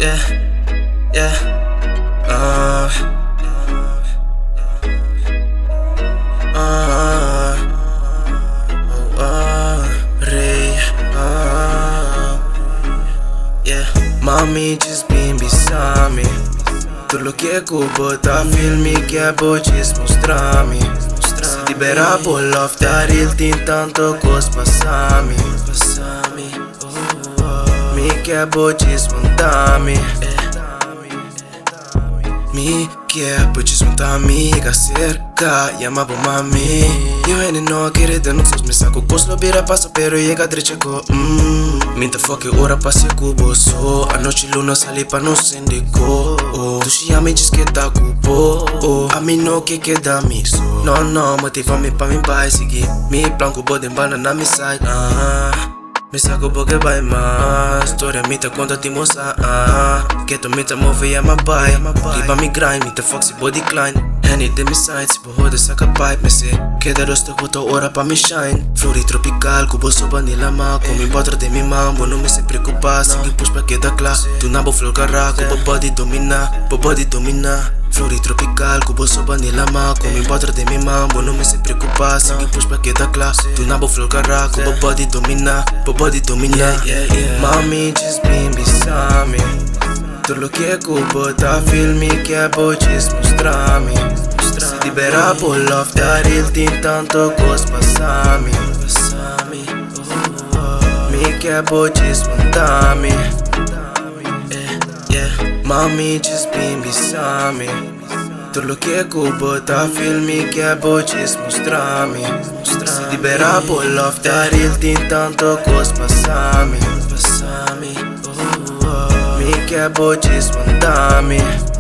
yeah, yeah, yeah. Mami, just been beside me. Tot lo que cubo ta filmi che Djis mostrami. Si libera pull off dar il tin tanto cos passami. Mi che Djis montami. Mi che Djis montami ca cerca llama po mami. Io e no querida non sos me saco cos lo bira paso pero llega trece co Minta fuck ora passi a cubo so a noci luna sali pa non sendico tu si ami Djis che da cubo a mi no che da mi so no motivami pa mi bai sigi mi plan cubo den banana mi side mi saco porque vai mais storia mi te conta ti mosa che tu mi te move ya ma bai riba mi grind mi te fuck si body decline Henny de mi side si pohode saca pipe me se che da rosto voto ora pa mi shine flori tropical cubo sopa ni la ma con mi batra de mi mambo non mi se preocupa singhi push pa che da class tu nabo flow carra cubo body domina Flori tropical, cubo sopa ni la ma con mi batra de mi mambo non mi se preocupa singhi push pa che da class tu nabo flow carra cubo body domina Mami just been beside me. Tot lo que cubo ta filmi che Djis mostrami. Si libera pull off dar il tin tanto cos passami. Mi che Djis montami. Mami just been beside me. Tot lo que cubo ta filmi che Djis mostrami. Si libera pull off dar il tin tanto cos passami. Mi che Djis montami.